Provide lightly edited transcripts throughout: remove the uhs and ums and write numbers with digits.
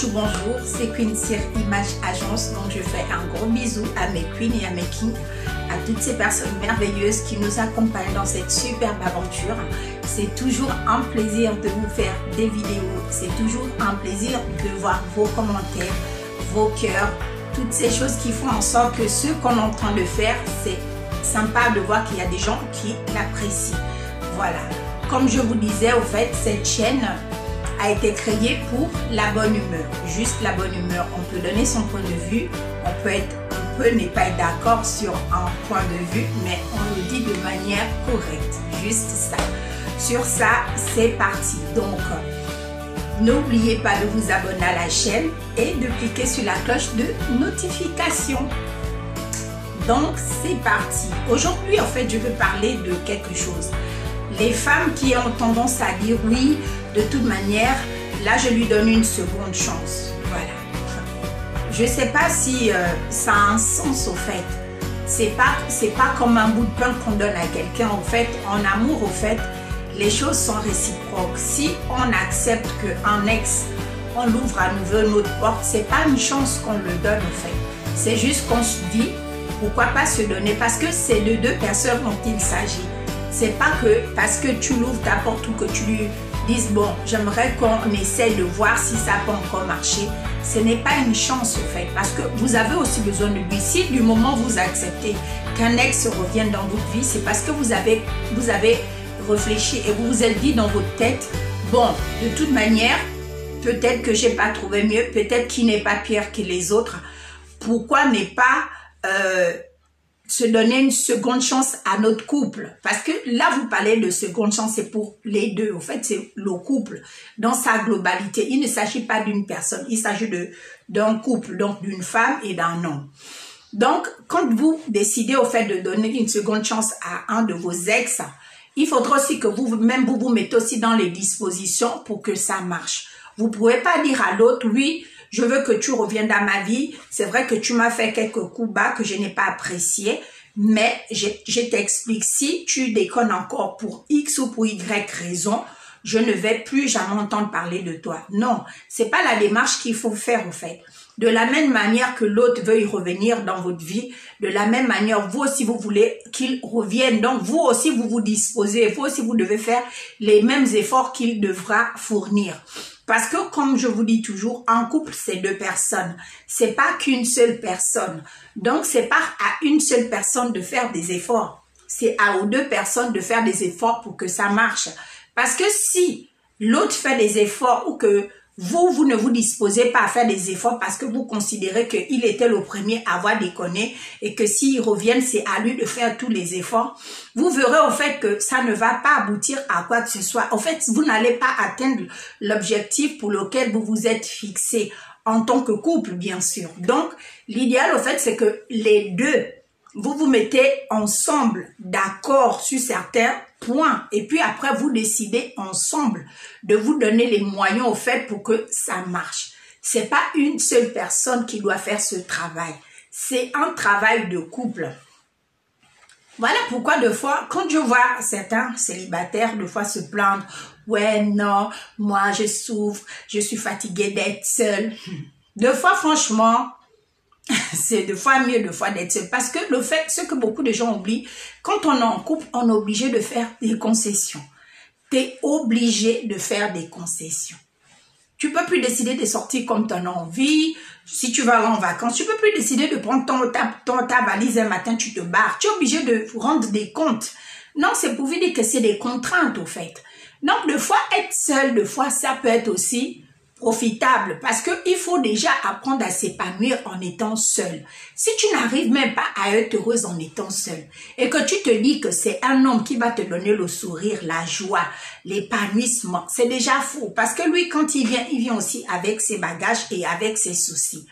Bonjour, c'est Queen Cyr Image Agence, donc je fais un gros bisou à mes queens et à mes kings, à toutes ces personnes merveilleuses qui nous accompagnent dans cette superbe aventure. C'est toujours un plaisir de vous faire des vidéos, c'est toujours un plaisir de voir vos commentaires, vos cœurs, toutes ces choses qui font en sorte que ce qu'on est en train de faire, c'est sympa de voir qu'il y a des gens qui l'apprécient. Voilà, comme je vous disais, au fait, cette chaîne a été créée pour la bonne humeur, juste la bonne humeur. On peut donner son point de vue, on peut ne pas être d'accord sur un point de vue, mais on le dit de manière correcte, juste ça. Sur ça, c'est parti. Donc, n'oubliez pas de vous abonner à la chaîne et de cliquer sur la cloche de notification. Donc, c'est parti. Aujourd'hui, en fait, je veux parler de quelque chose. Les femmes qui ont tendance à dire oui, de toute manière, là je lui donne une seconde chance. Voilà. Je ne sais pas si ça a un sens au fait. C'est pas comme un bout de pain qu'on donne à quelqu'un. En fait, en amour, au fait, les choses sont réciproques. Si on accepte qu'un ex, on l'ouvre à nouveau notre porte, c'est pas une chance qu'on le donne au fait. C'est juste qu'on se dit, pourquoi pas se donner, parce que c'est de deux personnes dont il s'agit. C'est pas que parce que tu l'ouvres ta porte ou que tu lui dises bon, j'aimerais qu'on essaie de voir si ça peut encore marcher. Ce n'est pas une chance au fait, parce que vous avez aussi besoin de lui. Si du moment où vous acceptez qu'un ex revienne dans votre vie, c'est parce que vous avez réfléchi et vous vous êtes dit dans votre tête, bon, de toute manière, peut-être que j'ai pas trouvé mieux, peut-être qu'il n'est pas pire que les autres. Pourquoi ne pas se donner une seconde chance à notre couple? Parce que là, vous parlez de seconde chance, c'est pour les deux. En fait, c'est le couple dans sa globalité. Il ne s'agit pas d'une personne, il s'agit d'un couple, donc d'une femme et d'un homme. Donc, quand vous décidez au fait de donner une seconde chance à un de vos ex, il faudra aussi que vous-même, vous mettez aussi dans les dispositions pour que ça marche. Vous ne pouvez pas dire à l'autre, oui, je veux que tu reviennes dans ma vie. C'est vrai que tu m'as fait quelques coups bas que je n'ai pas appréciés, mais je t'explique, si tu déconnes encore pour X ou pour Y raison, je ne vais plus jamais entendre parler de toi. Non, c'est pas la démarche qu'il faut faire en fait. De la même manière que l'autre veuille revenir dans votre vie, de la même manière, vous aussi, vous voulez qu'il revienne. Donc, vous aussi, vous vous disposez. Vous aussi, vous devez faire les mêmes efforts qu'il devra fournir. Parce que, comme je vous dis toujours, un couple, c'est deux personnes. C'est pas qu'une seule personne. Donc, c'est pas à une seule personne de faire des efforts. C'est aux deux personnes de faire des efforts pour que ça marche. Parce que si l'autre fait des efforts ou que vous ne vous disposez pas à faire des efforts parce que vous considérez qu'il était le premier à avoir déconné et que s'il revient, c'est à lui de faire tous les efforts, vous verrez au fait que ça ne va pas aboutir à quoi que ce soit. En fait, vous n'allez pas atteindre l'objectif pour lequel vous vous êtes fixé en tant que couple, bien sûr. Donc, l'idéal, au fait, c'est que les deux, vous vous mettez ensemble d'accord sur certains points et puis après vous décidez ensemble de vous donner les moyens au fait pour que ça marche. C'est pas une seule personne qui doit faire ce travail. C'est un travail de couple. Voilà pourquoi deux fois, quand je vois certains célibataires deux fois se plaindre, ouais non, moi je souffre, je suis fatiguée d'être seule. Deux fois franchement, c'est deux fois mieux deux fois d'être seul. Parce que le fait, ce que beaucoup de gens oublient, quand on est en couple, on est obligé de faire des concessions. Tu es obligé de faire des concessions. Tu peux plus décider de sortir comme tu en as envie. Si tu vas en vacances, tu peux plus décider de prendre ta valise un matin, tu te barres. Tu es obligé de rendre des comptes. Non, c'est pour vous dire que c'est des contraintes au fait. Donc, deux fois être seul, deux fois ça peut être aussi profitable parce que il faut déjà apprendre à s'épanouir en étant seul. Si tu n'arrives même pas à être heureuse en étant seul et que tu te dis que c'est un homme qui va te donner le sourire, la joie, l'épanouissement, c'est déjà faux parce que lui quand il vient aussi avec ses bagages et avec ses soucis.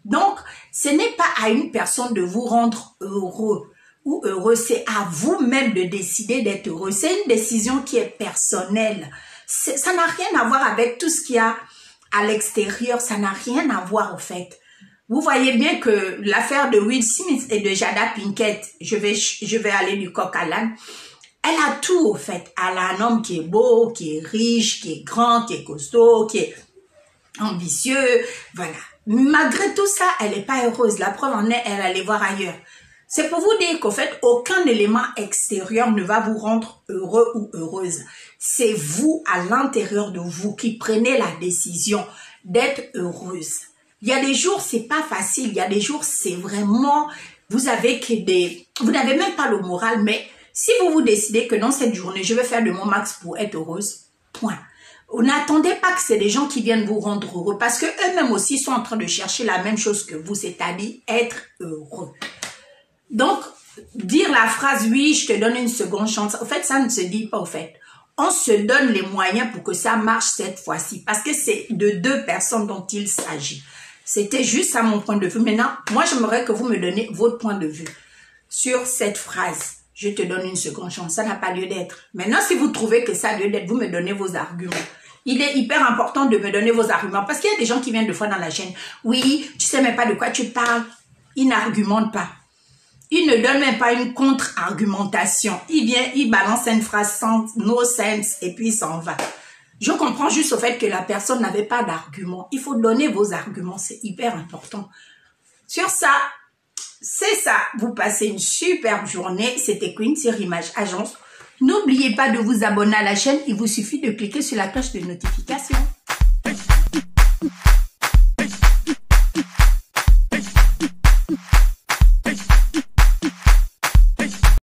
Donc, ce n'est pas à une personne de vous rendre heureux ou heureux, c'est à vous-même de décider d'être heureux. C'est une décision qui est personnelle. Ça n'a rien à voir avec tout ce qu'il y a à l'extérieur, ça n'a rien à voir au fait. Vous voyez bien que l'affaire de Will Smith et de Jada Pinkett, je vais aller du coq à l'âne, elle a tout au fait. Elle a un homme qui est beau, qui est riche, qui est grand, qui est costaud, qui est ambitieux, voilà. Malgré tout ça, elle n'est pas heureuse. La preuve en est, elle allait voir ailleurs. C'est pour vous dire qu'au fait, aucun élément extérieur ne va vous rendre heureux ou heureuse. C'est vous, à l'intérieur de vous, qui prenez la décision d'être heureuse. Il y a des jours, c'est pas facile. Il y a des jours, c'est vraiment, vous n'avez même pas le moral, mais si vous décidez que dans cette journée, je vais faire de mon max pour être heureuse, point. N'attendez pas que c'est des gens qui viennent vous rendre heureux, parce que eux-mêmes aussi sont en train de chercher la même chose que vous, c'est-à-dire être heureux. Donc, dire la phrase « oui, je te donne une seconde chance », au fait, ça ne se dit pas au fait. On se donne les moyens pour que ça marche cette fois-ci, parce que c'est de deux personnes dont il s'agit. C'était juste à mon point de vue. Maintenant, moi, j'aimerais que vous me donniez votre point de vue sur cette phrase. Je te donne une seconde chance. Ça n'a pas lieu d'être. Maintenant, si vous trouvez que ça a lieu d'être, vous me donnez vos arguments. Il est hyper important de me donner vos arguments. Parce qu'il y a des gens qui viennent deux fois dans la chaîne. Oui, tu sais même pas de quoi tu parles. Ils n'argumentent pas. Ils ne donnent même pas une contre-argumentation. Il vient, il balance une phrase sans no sense et puis il s'en va. Je comprends juste au fait que la personne n'avait pas d'argument. Il faut donner vos arguments. C'est hyper important. Sur ça, c'est ça. Vous passez une superbe journée. C'était Queen sur Image Agence. N'oubliez pas de vous abonner à la chaîne. Il vous suffit de cliquer sur la cloche de notification.